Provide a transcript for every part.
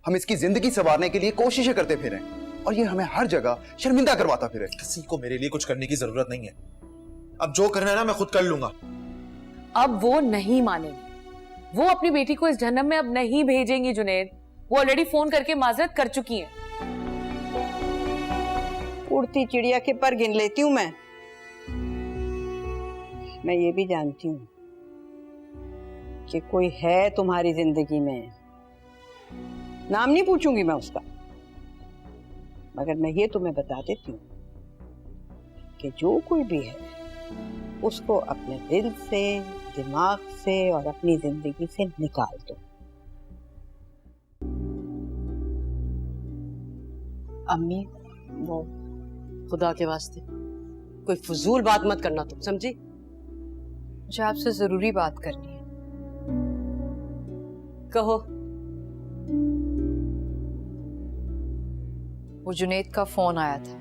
हम इसकी जिंदगी संवारने के लिए कोशिशें करते फिरे और ये हमें हर जगह शर्मिंदा करवाता फिरे। किसी को मेरे लिए कुछ करने की जरूरत नहीं है। अब जो करना है ना मैं खुद कर लूंगा। अब वो नहीं मानेंगी, वो अपनी बेटी को इस जहन्नम में अब नहीं भेजेंगी जुनैद। वो ऑलरेडी फोन करके माजरत कर चुकी हैं। उड़ती चिड़िया के पर गिन लेती हूँ मैं ये भी जानती हूँ कि कोई है तुम्हारी जिंदगी में। नाम नहीं पूछूंगी मैं उसका, मगर मैं ये तुम्हें बता देती हूँ कि जो कोई भी है उसको अपने दिल से, दिमाग से और अपनी जिंदगी से निकाल दो। अम्मी, वो खुदा के वास्ते कोई फजूल बात मत करना, तुम समझी? मुझे आपसे जरूरी बात करनी है। कहो। वो जुनैद का फोन आया था,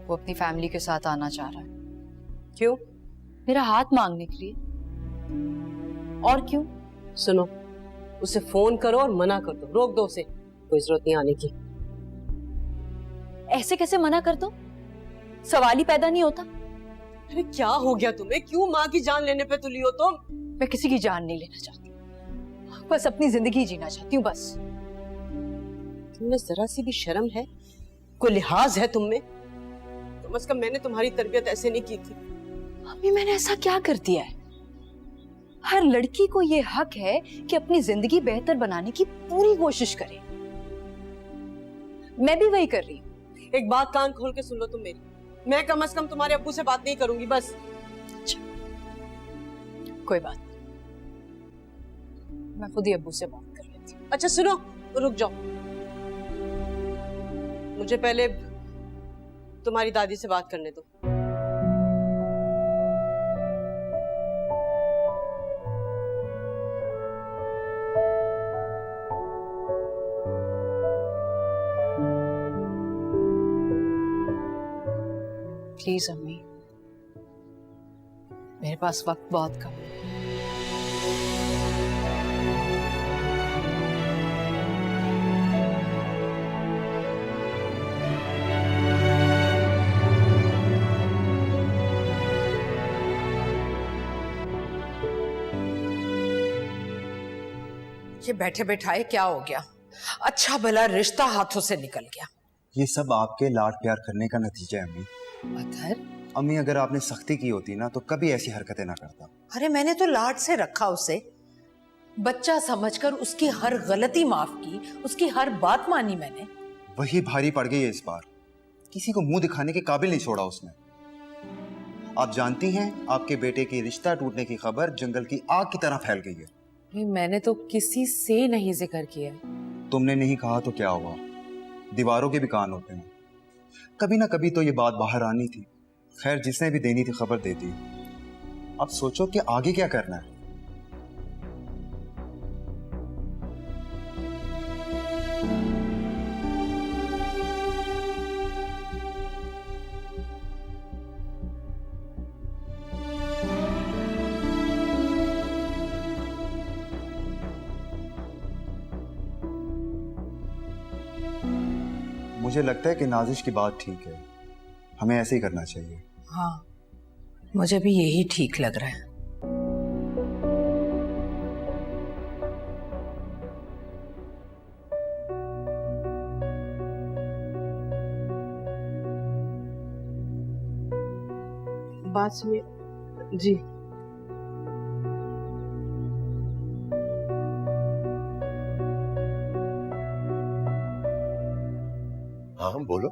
वो अपनी फैमिली के साथ आना चाह रहा है। क्यों? मेरा हाथ मांगने के लिए। और क्यों? सुनो, उसे फोन करो और मना कर दो, रोक दो उसे, कोई जरूरत नहीं आने की। ऐसे कैसे मना कर दो? सवाल ही पैदा नहीं होता। अरे क्या हो गया तुम्हें? क्यों माँ की जान लेने पे तुली हो तुम? मैं किसी की जान नहीं लेना चाहती, बस अपनी जिंदगी जीना चाहती हूँ, बस। तुम्हें जरा सी भी शर्म है? कोई लिहाज है तुम में? कम से कम मैंने तुम्हारी तरबियत ऐसे नहीं की थी। अम्मी, मैंने ऐसा क्या कर दिया है? हर लड़की को ये हक है कि अपनी जिंदगी बेहतर बनाने की पूरी कोशिश करे। मैं भी वही कर रही हूँ। एक बात कान खोल के सुन लो तुम मेरी, मैं कम से कम तुम्हारे अब्बू से बात नहीं करूंगी, बस। अच्छा, कोई बात नहीं, मैं खुद ही अब्बू से बात कर लेती हूँ। अच्छा सुनो, रुक जाओ, मुझे पहले तुम्हारी दादी से बात करने दो। प्लीज अम्मी, मेरे पास वक्त बहुत कम है। ये बैठे बैठाए क्या हो गया? अच्छा भला रिश्ता हाथों से निकल गया। ये सब आपके लाड प्यार करने का नतीजा है अम्मी। अतहर, अम्मी, अगर आपने सख्ती की होती ना तो कभी ऐसी हरकतें ना करता। अरे मैंने तो लाड से रखा उसे, बच्चा समझकर उसकी हर गलती माफ की, उसकी हर बात मानी मैंने। वही भारी पड़ गई है इस बार, किसी को मुंह दिखाने के काबिल नहीं छोड़ा उसने। आप जानती हैं, आपके बेटे की रिश्ता टूटने की खबर जंगल की आग की तरह फैल गई है। मैंने तो किसी से नहीं जिक्र किया। तुमने नहीं कहा तो क्या हुआ, दीवारों के भी कान होते हैं, कभी ना कभी तो ये बात बाहर आनी थी। खैर, जिसने भी देनी थी खबर दे दी। अब सोचो कि आगे क्या करना है। मुझे लगता है कि नाजिश की बात ठीक है, हमें ऐसे ही करना चाहिए। हाँ, मुझे भी यही ठीक लग रहा है। बात सुनिए जी। हाँ बोलो।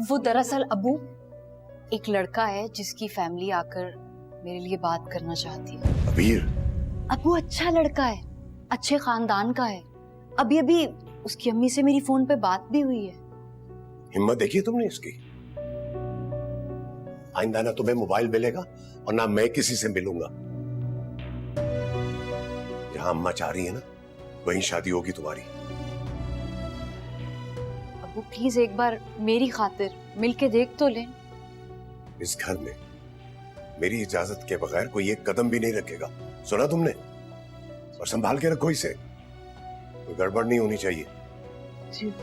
वो दरअसल अबू, एक लड़का है जिसकी फैमिली आकर मेरे लिए बात करना चाहती है। अबीर? अबू अच्छा लड़का है, अच्छे खानदान का है। अभी अभी उसकी अम्मी से मेरी फोन पे बात भी हुई है। हिम्मत देखी तुमने इसकी? आइंदा ना तुम्हें मोबाइल मिलेगा और ना मैं किसी से मिलूंगा। जहां अम्मा चाह रही है ना, वहीं शादी होगी तुम्हारी। अबू प्लीज एक बार मेरी खातिर मिलके देख तो लें। इस घर में मेरी इजाजत के बगैर कोई एक कदम भी नहीं रखेगा, सुना तुमने? और संभाल के रखो इसे, कोई गड़बड़ नहीं होनी चाहिए। जी।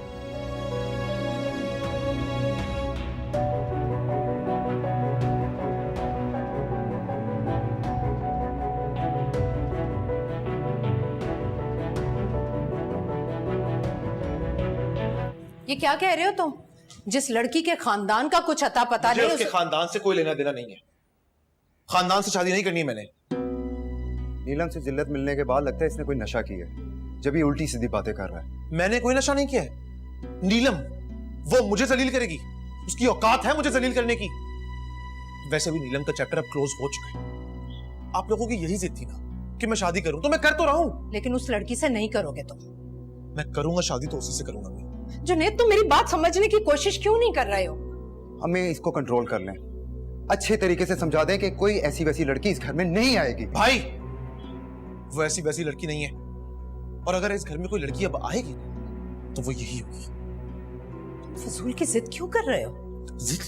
ये क्या कह रहे हो तुम? जिस लड़की के खानदान का कुछ अता पता मुझे नहीं उसके खानदान से कोई लेना देना नहीं है। खानदान से शादी नहीं करनी है मैंने। नीलम से जिल्लत मिलने के बाद लगता है इसने कोई नशा किया है, जब ये उल्टी सीधी बातें कर रहा है। मैंने कोई नशा नहीं किया है। नीलम वो मुझे जलील करेगी, उसकी औकात है मुझे जलील करने की। वैसे भी नीलम का चैप्टर अब क्लोज हो चुका है। आप लोगों की यही जिद थी ना कि मैं शादी करूं, तो मैं कर तो रहा हूं। लेकिन उस लड़की से नहीं करोगे तुम। मैं करूंगा शादी तो उसी से करूंगा मैं। जुनैद, तुम मेरी बात समझने की कोशिश क्यों नहीं कर रहे हो? हमें इसको कंट्रोल कर लें, अच्छे तरीके से समझा दें कि कोई ऐसी वैसी लड़की इस घर में नहीं आएगी। भाई वो ऐसी वैसी लड़की नहीं है, और अगर इस घर में कोई लड़की अब आएगी तो वो यही होगी। फजूल की जिद क्यों कर रहे हो? जिद?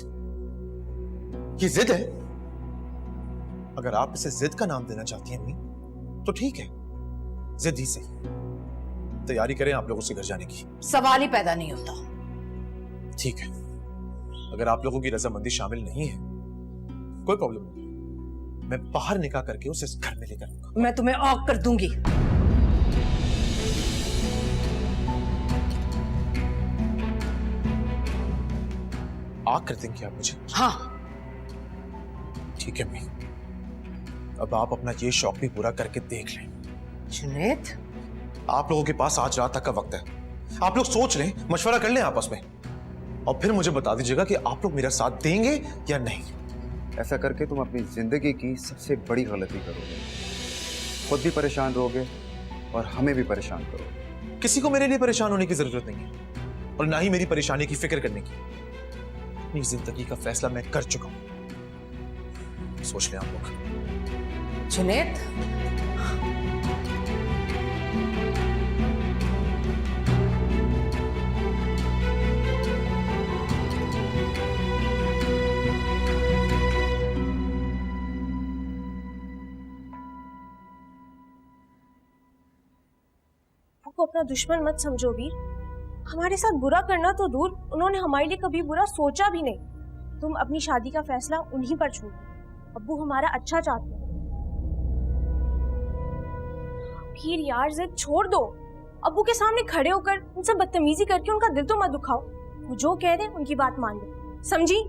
ये जिद है? अगर आप इसे जिद का नाम देना चाहती हैं अम्मी तो ठीक है, जिद ही सही। तैयारी करें आप लोग उसके घर जाने की। सवाल ही पैदा नहीं होता। ठीक है, अगर आप लोगों की रजामंदी शामिल नहीं है कोई प्रॉब्लम नहीं, मैं बाहर निकाह करके उसे इस घर में लेकर आऊंगा। मैं तुम्हें ऑक कर दूंगी। आग कर देंगे आप मुझे? हाँ। ठीक है अम्मी, अब आप अपना ये शौक भी पूरा करके देख लें। जुनैद, आप लोगों के पास आज रात तक का वक्त है। आप लोग सोच लें, मशवरा कर लें आपस में, और फिर मुझे बता दीजिएगा कि आप लोग मेरा साथ देंगे या नहीं। ऐसा करके तुम अपनी जिंदगी की सबसे बड़ी गलती करोगे, खुद भी परेशान रहोगे और हमें भी परेशान करोगे। किसी को मेरे लिए परेशान होने की जरूरत नहीं है, और ना ही मेरी परेशानी की फिक्र करने की। अपनी जिंदगी का फैसला मैं कर चुका हूं, सोच लें आप लोग। जुनैद, को अपना दुश्मन मत समझो वीर। हमारे साथ बुरा करना तो दूर, उन्होंने हमारे लिए कभी बुरा सोचा भी नहीं। तुम अपनी शादी का फैसला उन्हीं पर छोड़ो, अब्बू हमारा अच्छा चाहते हैं। फिर यार जिद छोड़ दो, अब्बू के सामने खड़े होकर उनसे बदतमीजी करके उनका दिल तो मत दुखाओ। वो जो कह रहे हैं उनकी बात मान लो, समझी?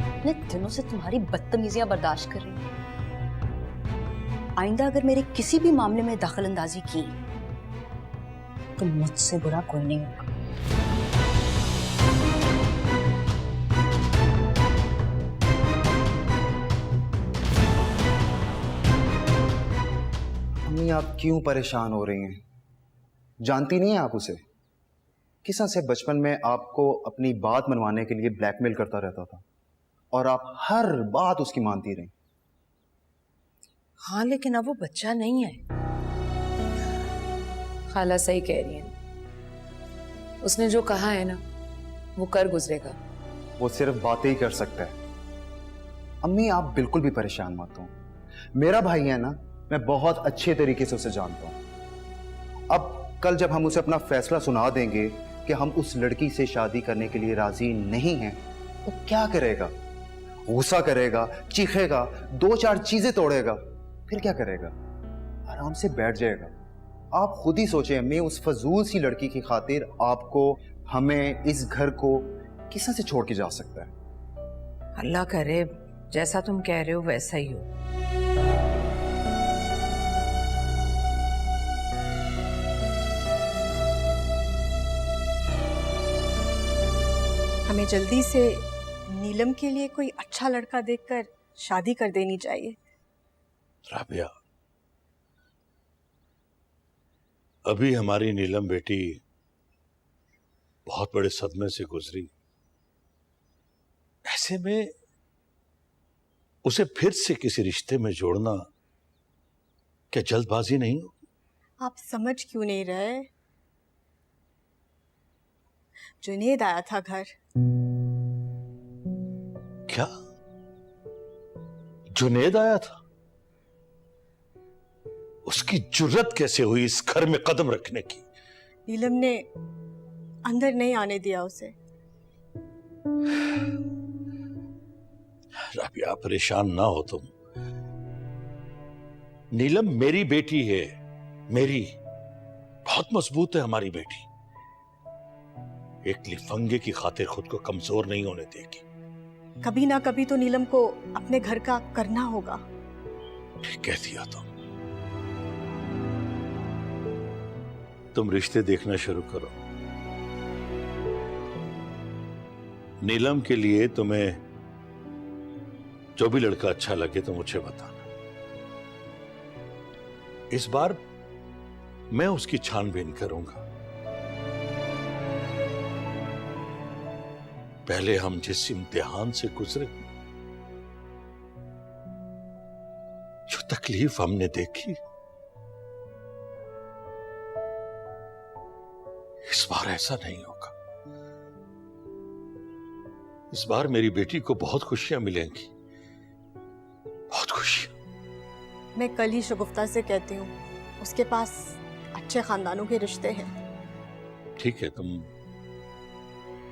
इतने दिनों से तुम्हारी बदतमीजियां बर्दाश्त कर रही हूं। आइंदा अगर मेरे किसी भी मामले में दखल अंदाजी की तो मुझसे बुरा कोई नहीं होगा। अम्मी, आप क्यों परेशान हो रही हैं? जानती नहीं है आप उसे? किसा से बचपन में आपको अपनी बात मनवाने के लिए ब्लैकमेल करता रहता था और आप हर बात उसकी मानती रही। हाँ, लेकिन अब वो बच्चा नहीं है। खाला सही कह रही है, उसने जो कहा है ना वो कर गुजरेगा। वो सिर्फ बातें ही कर सकता है। अम्मी, आप बिल्कुल भी परेशान मत हो। मेरा भाई है ना, मैं बहुत अच्छे तरीके से उसे जानता हूं। अब कल जब हम उसे अपना फैसला सुना देंगे कि हम उस लड़की से शादी करने के लिए राजी नहीं हैं, तो क्या करेगा? गुस्सा करेगा, चीखेगा, दो चार चीजें तोड़ेगा, फिर क्या करेगा? आराम से बैठ जाएगा। आप खुद ही सोचें अम्मी, उस फजूल सी लड़की की खातिर आपको, हमें, इस घर को किसी से छोड़ के जा सकता है? अल्लाह करे जैसा तुम कह रहे हो वैसा ही हो। हमें जल्दी से नीलम के लिए कोई अच्छा लड़का देखकर शादी कर देनी चाहिए। राबिया, अभी हमारी नीलम बेटी बहुत बड़े सदमे से गुजरी। ऐसे में उसे फिर से किसी रिश्ते में जोड़ना क्या जल्दबाजी नहीं हो? आप समझ क्यों नहीं रहे? जुनैद आया था घर। क्या जुनैद आया था? उसकी जुर्रत कैसे हुई इस घर में कदम रखने की? नीलम ने अंदर नहीं आने दिया उसे। राबिया, परेशान ना हो तुम। नीलम मेरी बेटी है, मेरी। बहुत मजबूत है हमारी बेटी। एक लिफंगे की खातिर खुद को कमजोर नहीं होने देगी। कभी ना कभी तो नीलम को अपने घर का करना होगा। ठीक कह दिया तुम रिश्ते देखना शुरू करो। नीलम के लिए तुम्हें जो भी लड़का अच्छा लगे तो मुझे बताना। इस बार मैं उसकी छानबीन करूंगा। पहले हम जिस इम्तिहान से गुजरे, जो तकलीफ हमने देखी, इस बार ऐसा नहीं होगा। इस बार मेरी बेटी को बहुत खुशियां मिलेंगी, बहुत खुशियां। मैं कल ही शगुफ्ता से कहती हूँ, उसके पास अच्छे खानदानों के रिश्ते हैं। ठीक है, तुम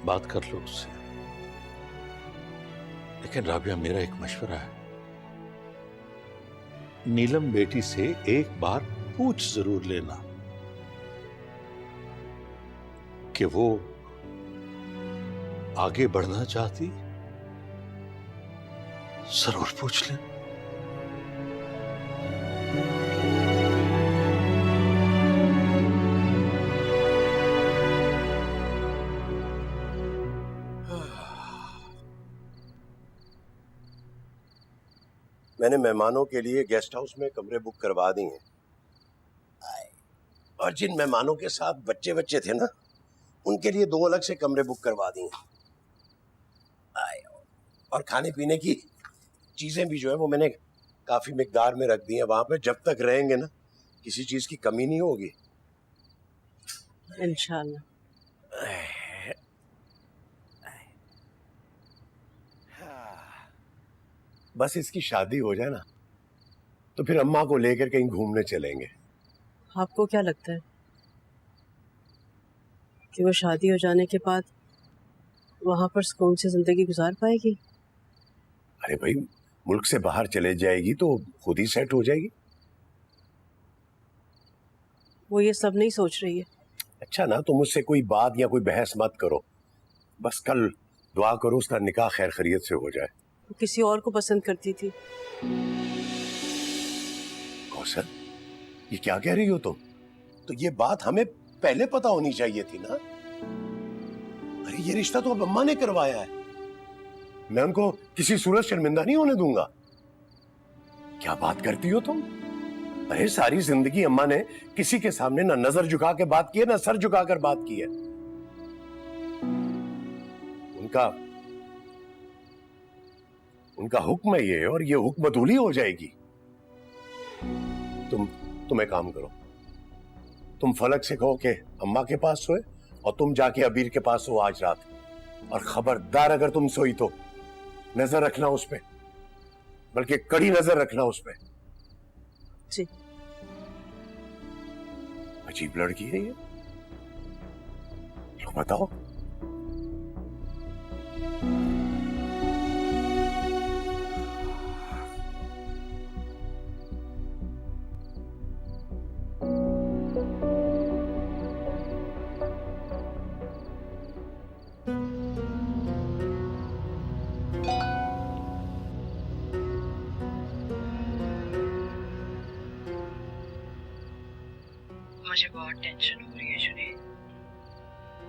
बात कर लो उससे। लेकिन राबिया, मेरा एक मशवरा है। नीलम बेटी से एक बार पूछ जरूर लेना कि वो आगे बढ़ना चाहती। जरूर पूछ ले। मैंने मेहमानों के लिए गेस्ट हाउस में कमरे बुक करवा दिए हैं। और जिन मेहमानों के साथ बच्चे बच्चे थे ना, उनके लिए 2 अलग से कमरे बुक करवा दिए। और खाने पीने की चीजें भी जो है वो मैंने काफी मिकदार में रख दी हैं वहां पे। जब तक रहेंगे ना, किसी चीज की कमी नहीं होगी इंशाल्लाह। बस इसकी शादी हो जाए ना, तो फिर अम्मा को लेकर कहीं घूमने चलेंगे। आपको क्या लगता है कि वो शादी हो जाने के बाद वहां पर सुकून से जिंदगी गुजार पाएगी? अरे भाई, मुल्क से बाहर चले जाएगी तो खुद ही सेट हो जाएगी। वो ये सब नहीं सोच रही है। अच्छा ना, तुम मुझसे कोई बात या कोई बहस मत करो। बस कल दुआ करो उसका निकाह खैर खैरियत से हो जाए। वो किसी और को पसंद करती थी। कौसर, ये क्या कह रही हो तुम? तो ये बात हमें पहले पता होनी चाहिए थी ना। अरे ये रिश्ता तो अब अम्मा ने करवाया है, मैं उनको किसी सूरत शर्मिंदा नहीं होने दूंगा। क्या बात करती हो तुम? अरे सारी जिंदगी अम्मा ने किसी के सामने ना नजर झुका के बात की है, ना सर झुकाकर बात की है। उनका हुक्म है ये, और ये हुक्म अदूली हो जाएगी। तुम एक काम करो, तुम फलक से कहो कि अम्मा के पास सोए, और तुम जाके अबीर के पास सो आज रात। और खबरदार अगर तुम सोई तो नजर रखना उस पे, बल्कि कड़ी नजर रखना उस पे। जी। अजीब लड़की है ये, लो बताओ। मुझे बहुत टेंशन हो रही है जुनैद,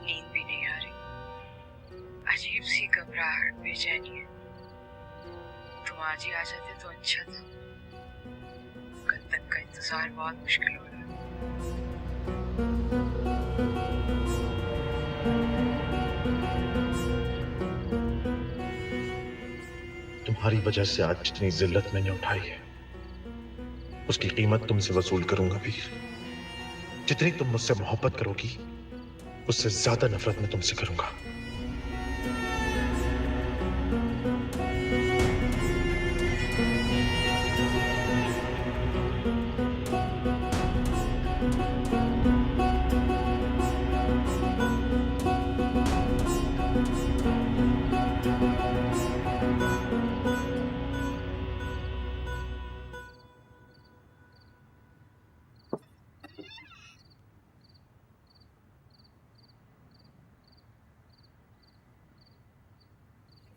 नींद भी नहीं आ रही, अजीब सी घबराहट, बेचैनी है। तुम आज ही आ जाते तो अच्छा था, कल तक का इंतजार बहुत मुश्किल हो रहा है। तुम्हारी वजह से आज जितनी जिल्लत मैंने उठाई है, उसकी कीमत तुमसे वसूल करूंगा वीर। जितनी तुम मुझसे मोहब्बत करोगी, उससे ज्यादा नफरत मैं तुमसे करूंगा।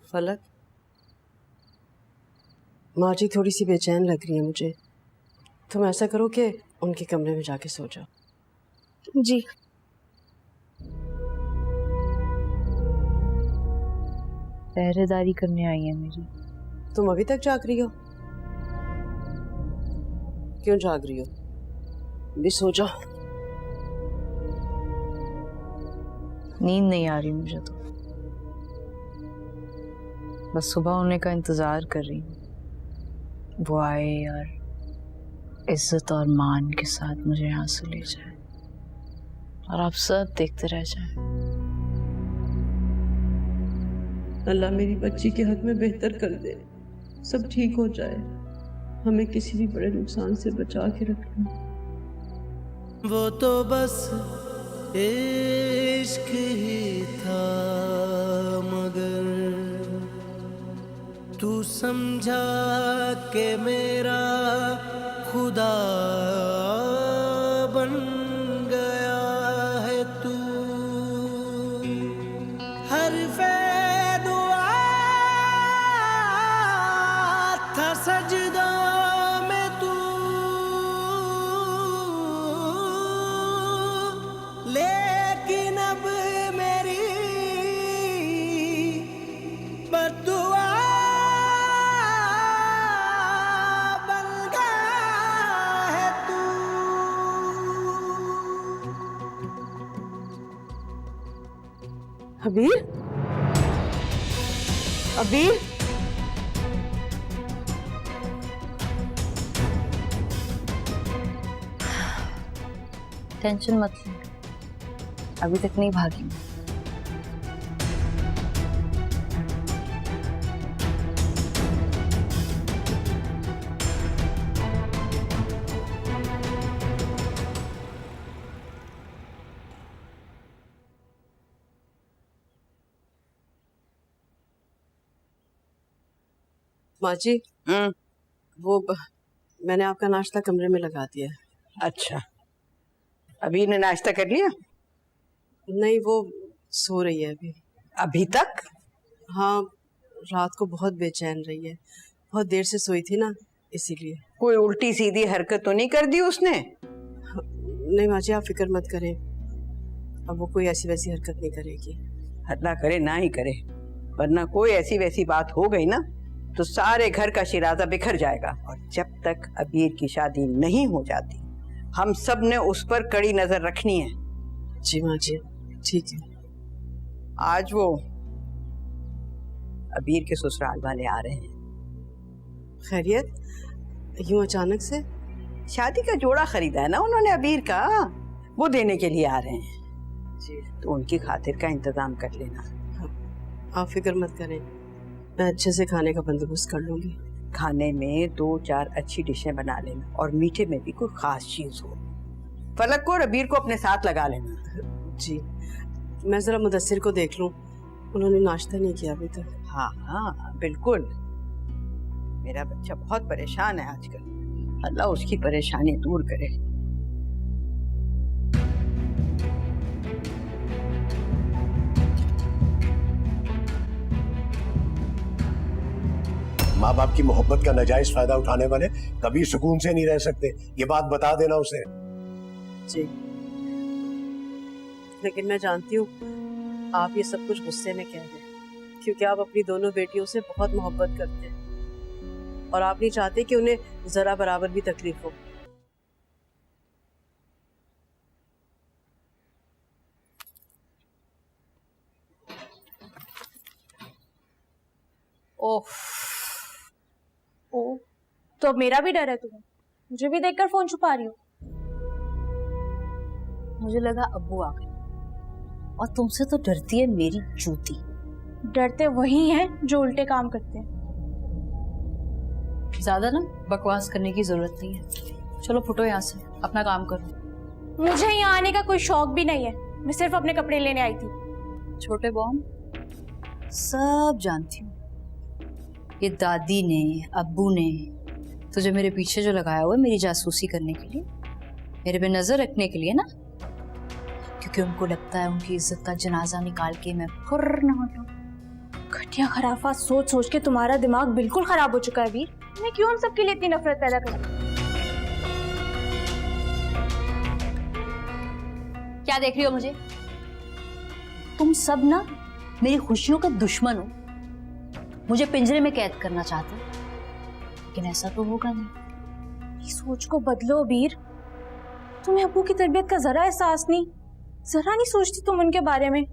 फलक, माँ जी थोड़ी सी बेचैन लग रही है मुझे। तुम ऐसा करो कि उनके कमरे में जाके सो जाओ। जी। पहरेदारी करने आई है मेरी। तुम अभी तक जाग रही हो? क्यों जाग रही हो? भी सो जाओ। नींद नहीं आ रही मुझे तो, बस सुबह होने का इंतजार कर रही हूँ। वो आए और इज्जत और मान के साथ मुझे यहाँ से ले जाए और आप सब देखते रह जाए। अल्लाह मेरी बच्ची के हक में बेहतर कर दे, सब ठीक हो जाए, हमें किसी भी बड़े नुकसान से बचा के रखना। वो तो बस इश्क ही था, मगर तू समझा के मेरा खुदा बन गया है तू। हरफे दुआ था सजदा में तू, लेकिन अब मेरी बद्दुआ बन गया है तू। अबीर, अबीर, टेंशन मत ले, अभी तक नहीं भागी मैं। माँ जी, मैंने आपका नाश्ता कमरे में लगा दिया है। अच्छा, अभी ने नाश्ता कर लिया? नहीं, वो सो रही है अभी। अभी तक? हाँ, रात को बहुत बेचैन रही है, बहुत देर से सोई थी ना, इसीलिए। कोई उल्टी सीधी हरकत तो नहीं कर दी उसने? नहीं माँ जी, आप फिक्र मत करें, अब वो कोई ऐसी वैसी हरकत नहीं करेगी। अल्लाह करे ना ही करे, वरना कोई ऐसी वैसी बात हो गई ना तो सारे घर का शिराजा बिखर जाएगा। और जब तक अबीर की शादी नहीं हो जाती हम सब ने उस पर कड़ी नजर रखनी है। जी माँ जी, ठीक है। आज वो अबीर के ससुराल वाले आ रहे हैं। खैरियत? यूं अचानक से? शादी का जोड़ा खरीदा है ना उन्होंने अबीर का, वो देने के लिए आ रहे हैं जी, तो उनकी खातिर का इंतजाम कर लेना। आप फिक्र मत करें, मैं अच्छे से खाने का बंदोबस्त कर लूंगी। खाने में 2-4 अच्छी डिशें बना लेना और मीठे में भी कोई खास चीज हो। फलक को और अबीर को अपने साथ लगा लेना। जी, मैं जरा मुदस्सिर को देख लूं, उन्होंने नाश्ता नहीं किया अभी तक। हाँ हाँ बिल्कुल, मेरा बच्चा बहुत परेशान है आजकल, अल्लाह उसकी परेशानी दूर करे। माँ बाप की मोहब्बत का नाजायज फायदा उठाने वाले कभी सुकून से नहीं रह सकते, ये बात बता देना उसे। जी, लेकिन मैं जानती हूँ आप ये सब कुछ गुस्से में कह रहे हैं, क्योंकि आप अपनी दोनों बेटियों से बहुत मोहब्बत करते हैं और आप नहीं चाहते कि उन्हें जरा बराबर भी तकलीफ हो। ओ, तो अब मेरा भी डर है तुम्हें? मुझे भी देखकर फोन छुपा रही हो? मुझे लगा अब्बू आ गए, और तुमसे तो डरती है मेरी जूती। डरते वही हैं जो उल्टे काम करते हैं। ज्यादा ना बकवास करने की जरूरत नहीं है, चलो फुटो यहाँ से, अपना काम करो। मुझे यहाँ आने का कोई शौक भी नहीं है, मैं सिर्फ अपने कपड़े लेने आई थी। छोटे बॉम, सब जानती हूँ, ये दादी ने अब्बू ने तुझे मेरे पीछे जो लगाया हुआ है मेरी जासूसी करने के लिए, मेरे पे नजर रखने के लिए ना, क्योंकि उनको लगता है उनकी इज्जत का जनाजा निकाल के मैं फुर्र ना हो जाऊं। घटिया खराफात सोच सोच के तुम्हारा दिमाग बिल्कुल खराब हो चुका है वीर। तुमने क्यों हम सबके लिए इतनी नफरत पैदा करी? क्या देख रही हो मुझे? तुम सब ना मेरी खुशियों के दुश्मन हो, मुझे पिंजरे में कैद करना चाहते हो, लेकिन ऐसा तो होगा नहीं। इस सोच को बदलो वीर। तुम्हें अब्बू की तरबियत का जरा एहसास नहीं, जरा नहीं सोचती तुम उनके बारे में।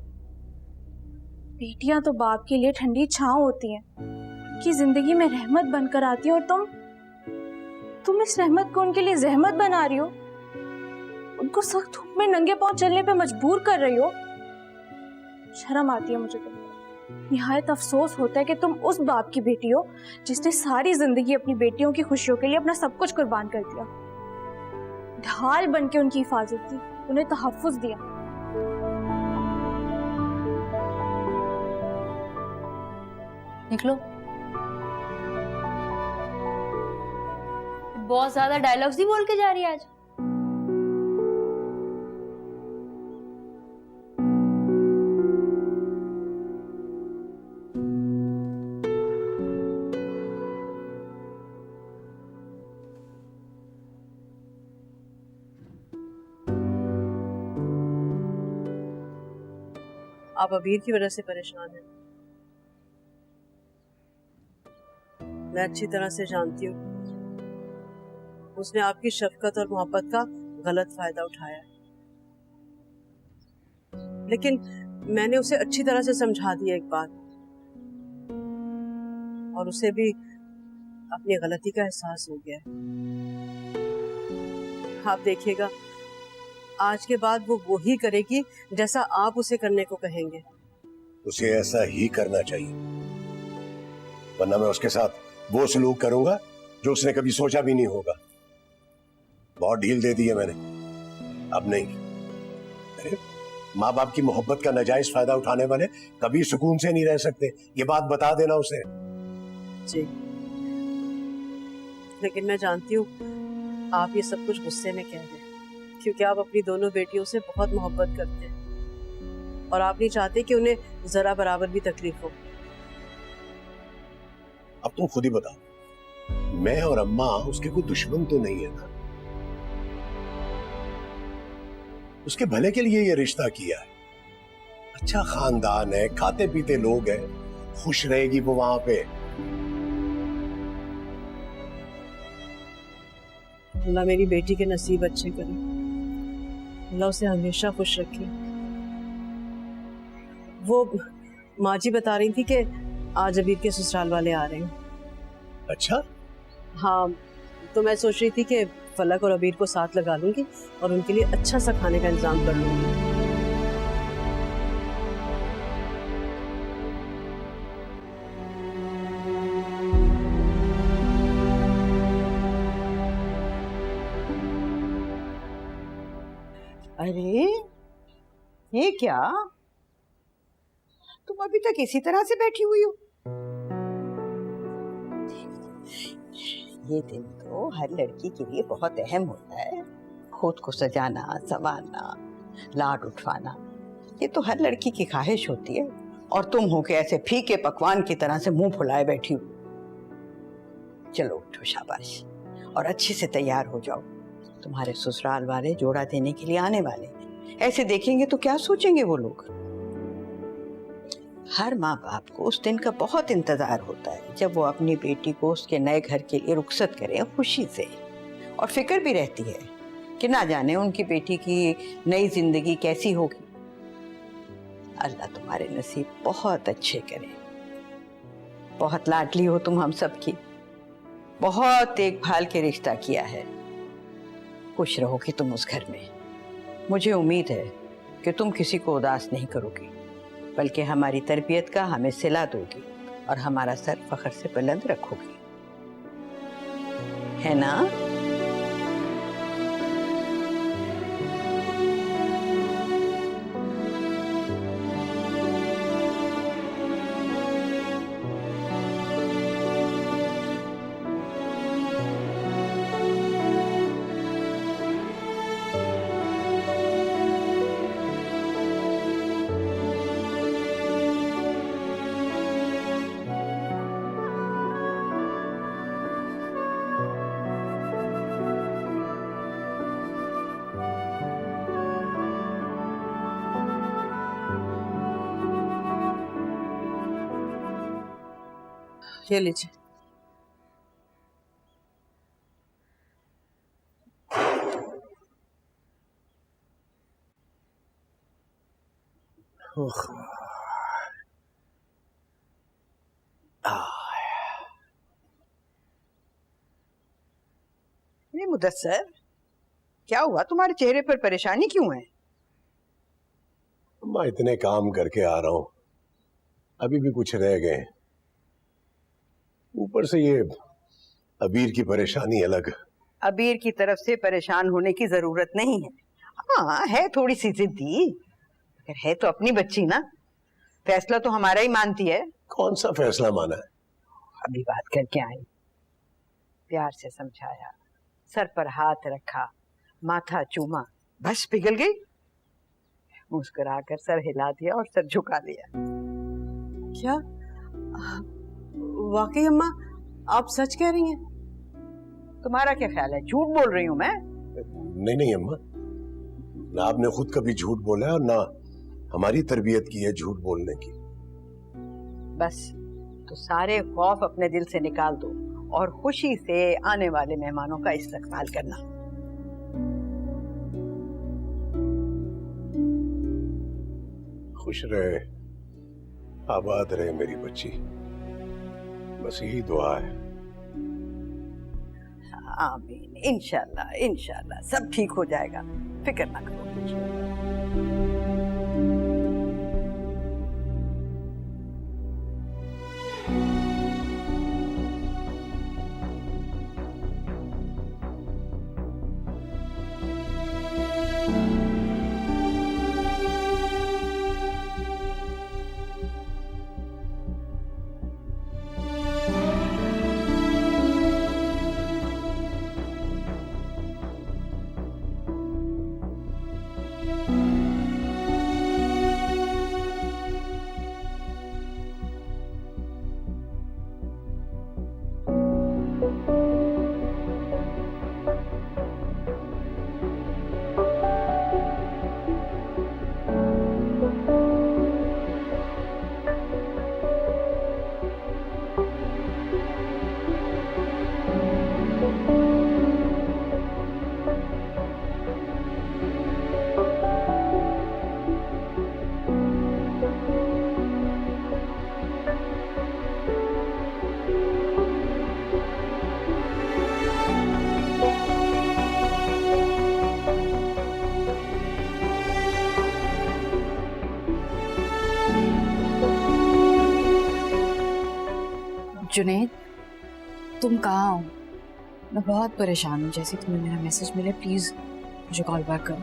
बेटियां तो बाप के लिए ठंडी छांव होती हैं, उनकी जिंदगी में रहमत बनकर आती है, और तुम इस रहमत को उनके लिए जहमत बना रही हो, उनको सख्त धूप में नंगे पांव चलने पे मजबूर कर रही हो। शर्म आती है मुझे तुम। निहायत अफसोस होता है कि तुम उस बाप की बेटी हो जिसने सारी जिंदगी अपनी बेटियों की खुशियों के लिए अपना सब कुछ कुर्बान कर दिया, ढाल बन के उनकी हिफाजत की, उन्हें तहफ्फुज दिया। निकलो। बहुत ज्यादा डायलॉग्स ही बोल के जा रही है आज। आप अबीर की वजह से परेशान हैं। मैं अच्छी तरह से जानती हूँ उसने आपकी शफकत और मोहब्बत का गलत फायदा उठाया है, लेकिन मैंने उसे अच्छी तरह से समझा दिया एक बात, और उसे भी अपनी गलती का एहसास हो गया है। आप देखिएगा आज के बाद वो वही करेगी जैसा आप उसे करने को कहेंगे। उसे ऐसा ही करना चाहिए, वरना मैं उसके साथ वो सलूक करूंगा जो उसने कभी सोचा भी नहीं होगा। बहुत ढील दे दी है मैंने, अब नहीं। अरे माँ बाप की मोहब्बत का नाजायज फायदा उठाने वाले कभी सुकून से नहीं रह सकते, ये बात बता देना उसे। जी, लेकिन मैं जानती हूँ आप ये सब कुछ गुस्से में कह रहे हैं, क्योंकि आप अपनी दोनों बेटियों से बहुत मोहब्बत करते हैं और आप नहीं चाहते कि उन्हें जरा बराबर भी तकलीफ हो। अब तुम खुद ही बताओ, मैं और अम्मा उसके कोई दुश्मन तो नहीं है ना? उसके भले के लिए ये रिश्ता किया है। अच्छा खानदान है, खाते पीते लोग हैं, खुश रहेगी वो वहां पे। अल्लाह मेरी बेटी के नसीब अच्छे करे, अल्लाह उसे हमेशा खुश रखे। वो माँ जी बता रही थी कि आज अबीर के ससुराल वाले आ रहे हैं। अच्छा? हाँ, तो मैं सोच रही थी कि फलक और अबीर को साथ लगा लूंगी और उनके लिए अच्छा सा खाने का इंतजाम कर लूंगी। अरे ये क्या, तुम अभी तक इसी तरह से बैठी हुई हो? ये दिन तो हर लड़की के लिए बहुत अहम होता है। खुद को सजाना, संवारना, लाड उठवाना, ये तो हर लड़की की ख्वाहिश होती है, और तुम हो के ऐसे फीके पकवान की तरह से मुंह फुलाए बैठी हो। चलो उठो, शाबाश, और अच्छे से तैयार हो जाओ। तुम्हारे ससुराल वाले जोड़ा देने के लिए आने वाले, ऐसे देखेंगे तो क्या सोचेंगे वो लोग। हर माँ बाप को उस दिन का बहुत इंतजार होता है जब वो अपनी बेटी को उसके नए घर के लिए रुखसत करें खुशी से, और फिक्र भी रहती है कि ना जाने उनकी बेटी की नई जिंदगी कैसी होगी। अल्लाह तुम्हारे नसीब बहुत अच्छे करे। बहुत लाडली हो तुम हम सब की, बहुत देखभाल के रिश्ता किया है। खुश रहोगी तुम उस घर में। मुझे उम्मीद है कि तुम किसी को उदास नहीं करोगी, बल्कि हमारी तरबियत का हमें सिला दोगी और हमारा सर फख्र से बुलंद रखोगी, है ना? ये लीजिए। ये मुदस्सर, क्या हुआ? तुम्हारे चेहरे पर परेशानी क्यों है? मैं इतने काम करके आ रहा हूं, अभी भी कुछ रह गए। ऊपर से ये अबीर की परेशानी अलग। अबीर की तरफ से परेशान होने की जरूरत नहीं है। हाँ, है थोड़ी सी जिद्दी, मगर है तो अपनी बच्ची ना। फैसला तो हमारा ही मानती है। कौन सा फैसला माना है? अभी बात करके आई, प्यार से समझाया, सर पर हाथ रखा, माथा चूमा, बस पिघल गई। मुस्कुराकर सर हिला दिया और सर झुका लिया। क्या वाकई अम्मा आप सच कह रही हैं? तुम्हारा क्या ख्याल है, झूठ बोल रही हूं मैं? नहीं नहीं अम्मा, ना आपने खुद कभी झूठ बोला है और ना हमारी तरबियत की है झूठ बोलने की। बस तो सारे खौफ अपने दिल से निकाल दो और खुशी से आने वाले मेहमानों का इस्तकबाल करना। खुश रहे, आबाद रहे मेरी बच्ची, बस यही दुआ है। आमीन। इंशाल्लाह इंशाल्लाह सब ठीक हो जाएगा, फिक्र ना करो। जुनैद, तुम कहाँ हो? मैं बहुत परेशान हूँ। जैसे तुम्हें मेरा मैसेज मिले प्लीज मुझे कॉल बैक करो।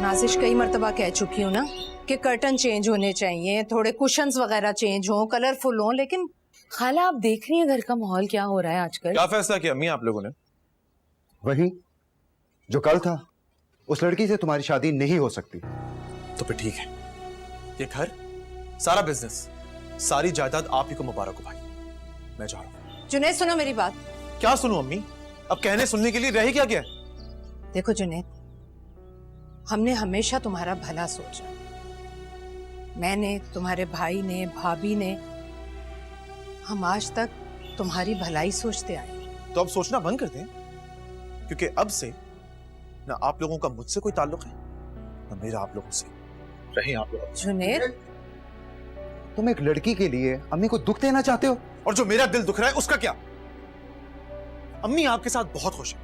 नाजिश कई मर्तबा कह चुकी हूँ ना कि कर्टन चेंज होने चाहिए, थोड़े कुशन्स वगैरह चेंज हों, कलरफुल हों, लेकिन खाला आप देख रही हैं घर का माहौल क्या हो रहा है आजकल। क्या फैसला किया अम्मी आप लोगों ने? वही जो कल था, उस लड़की से तुम्हारी शादी नहीं हो सकती। तो फिर ठीक है, ये घर, सारा बिजनेस, सारी जायदाद आप ही को मुबारक हो भाई। मैं जा रहा हूँ। जुनैद सुनो मेरी बात। क्या सुनूं अम्मी? अब कहने सुनने के लिए रह क्या गया? देखो जुनैद, हमने हमेशा तुम्हारा भला सोचा। मैंने, तुम्हारे भाई ने, भाभी ने, हम आज तक तुम्हारी भलाई सोचते आए। तो अब सोचना बंद कर दें, क्योंकि अब से ना आप लोगों का मुझसे कोई ताल्लुक है ना मेरा आप लोगों से। रहे आप लोग। जुनैद, तुम एक लड़की के लिए अम्मी को दुख देना चाहते हो? और जो मेरा दिल दुख रहा है उसका क्या? अम्मी आपके साथ बहुत खुश है,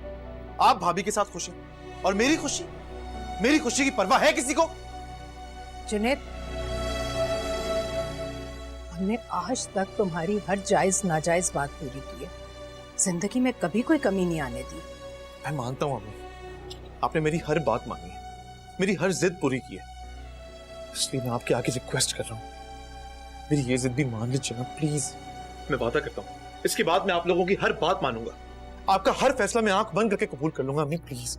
आप भाभी के साथ खुश हैं, और मेरी खुशी की परवाह है किसी को? जुनैद, हमने आज तक तुम्हारी हर जायज नाजायज बात पूरी की है, जिंदगी में कभी कोई कमी नहीं आने दी। मैं मानता हूं अम्मी, आपने मेरी हर बात मानी है, मेरी हर जिद पूरी की है, इसलिए मैं आपके आगे रिक्वेस्ट कर रहा हूं, मेरी ये जिद भी मान लीजिए ना प्लीज। मैं वादा करता हूं, इसके बाद मैं आप लोगों की हर बात मानूंगा, आपका हर फैसला मैं आंख बंद करके कबूल कर लूंगा। अम्मी प्लीज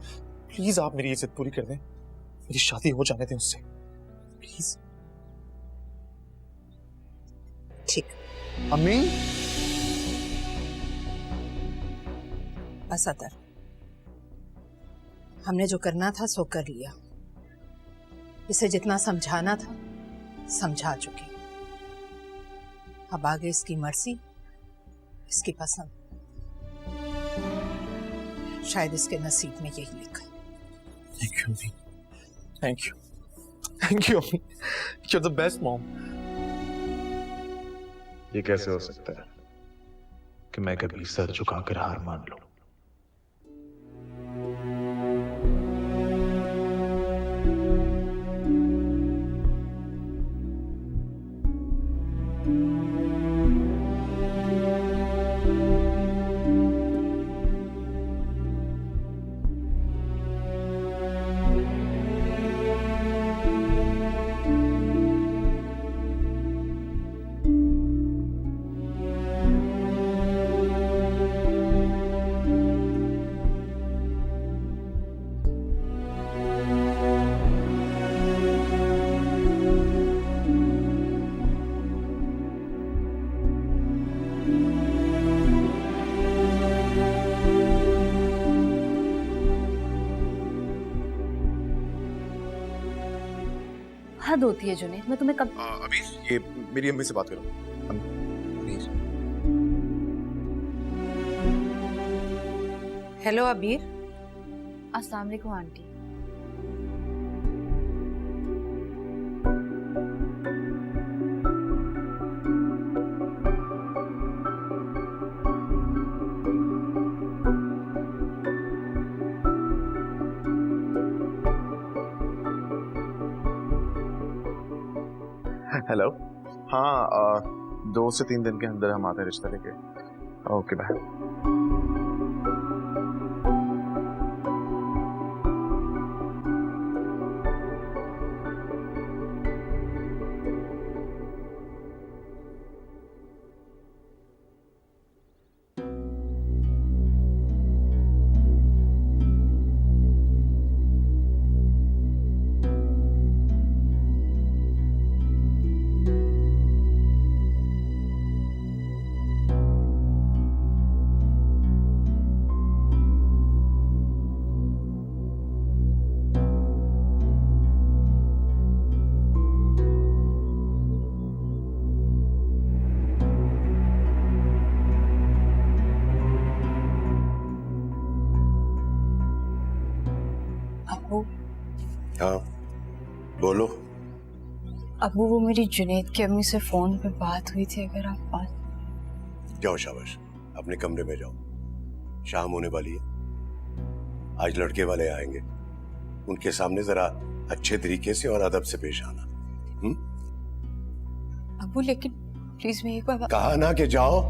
प्लीज आप मेरी ये जिद पूरी कर दें, मेरी शादी हो जाने दें उससे प्लीज। ठीक अम्मी। बस अतर, हमने जो करना था सो कर लिया। इसे जितना समझाना था समझा चुकी। अब आगे इसकी मर्जी, इसकी पसंद। शायद इसके नसीब में यही लिखा। थैंक यू अम्मी, थैंक यू, थैंक यू अम्मी, you are the best mom. ये कैसे हो सकता है कि मैं कभी सर झुकाकर हार मान लूं? हद होती है जुनैद, मैं तुम्हें कब अभी ये मेरी अम्मी से बात करो। प्लीज। हेलो अबीर। अस्सलाम वालेकुम आंटी। हेलो। हाँ, 2 से 3 दिन के अंदर हम आते हैं रिश्ता लेके। Okay bye. हाँ बोलो। अबू, वो मेरी जुनैद की अम्मी से फोन पे बात हुई थी, अगर आप बात। जाओ शाबाश, अपने कमरे में जाओ। शाम होने वाली है, आज लड़के वाले आएंगे, उनके सामने जरा अच्छे तरीके से और अदब से पेश आना। अबू लेकिन प्लीज मैं एक बार। कहा ना कि जाओ।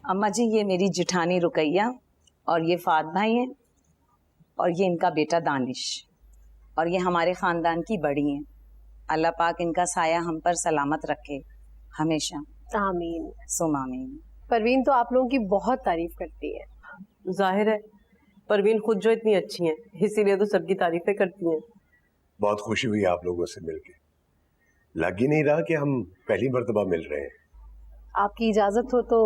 अम्मा जी, ये मेरी जिठानी रुकैया और ये फात भाई हैं और ये इनका बेटा दानिश और ये हमारे ख़ानदान की बड़ी हैं। अल्लाह पाक इनका साया हम पर सलामत रखे हमेशा। आमीन। सुम आमीन। परवीन तो आप लोगों की बहुत तारीफ करती है। जाहिर है परवीन खुद जो इतनी अच्छी हैं, इसीलिए तो सबकी तारीफें करती हैं। बहुत खुशी हुई आप लोगों से मिलके। लग ही नहीं रहा कि हम पहली मर्तबा मिल रहे हैं। आपकी इजाजत हो तो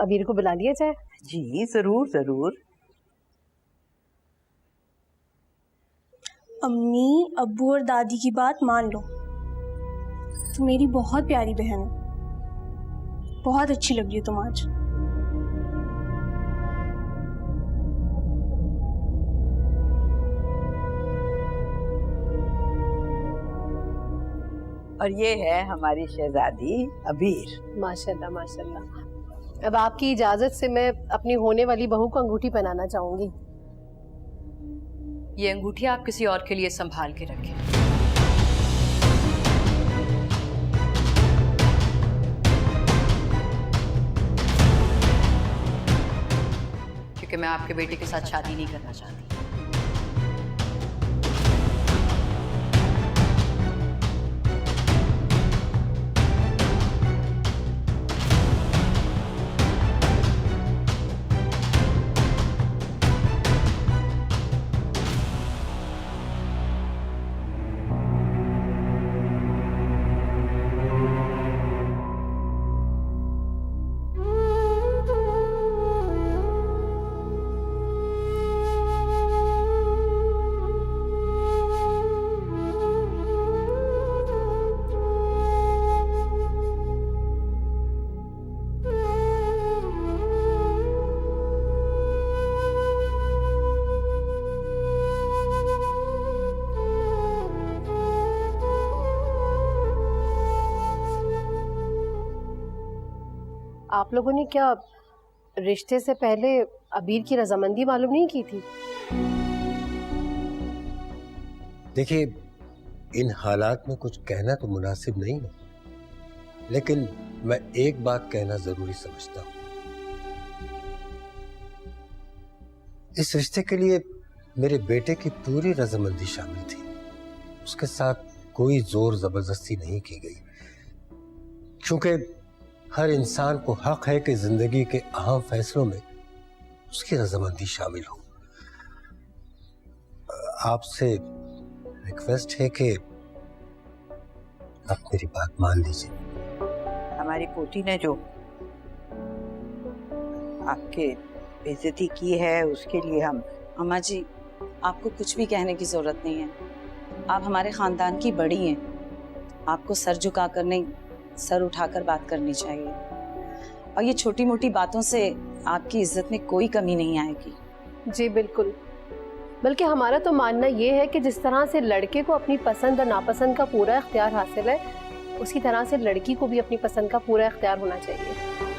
अबीर को बुला लिया जाए। जी जरूर जरूर। अम्मी, अब्बू और दादी की बात मान लो, तुम मेरी बहुत प्यारी बहन हो, बहुत अच्छी लग रही हो तुम आज। और ये है हमारी शहजादी अबीर। माशाल्लाह माशाल्लाह। अब आपकी इजाजत से मैं अपनी होने वाली बहू को अंगूठी पहनाना चाहूंगी। ये अंगूठी आप किसी और के लिए संभाल के रखें। क्योंकि मैं आपके बेटे के साथ शादी नहीं करना चाहती। आप लोगों ने क्या रिश्ते से पहले अबीर की रजामंदी मालूम नहीं की थी? देखिए, इन हालात में कुछ कहना तो मुनासिब नहीं है, लेकिन मैं एक बात कहना जरूरी समझता हूं। इस रिश्ते के लिए मेरे बेटे की पूरी रजामंदी शामिल थी। उसके साथ कोई जोर जबरदस्ती नहीं की गई, क्योंकि हर इंसान को हक है कि जिंदगी के अहम फैसलों में उसकी रजामंदी शामिल हो। आपसे रिक्वेस्ट है कि आप मेरी बात मान लीजिए। हमारी पोती ने जो आपके बेइज्जती की है उसके लिए हम। अम्मा जी, आपको कुछ भी कहने की जरूरत नहीं है। आप हमारे खानदान की बड़ी हैं। आपको सर झुकाकर नहीं, सर उठाकर बात करनी चाहिए। और ये छोटी मोटी बातों से आपकी इज्जत में कोई कमी नहीं आएगी। जी बिल्कुल, बल्कि हमारा तो मानना ये है कि जिस तरह से लड़के को अपनी पसंद और नापसंद का पूरा इख्तियार हासिल है, उसी तरह से लड़की को भी अपनी पसंद का पूरा इख्तियार होना चाहिए।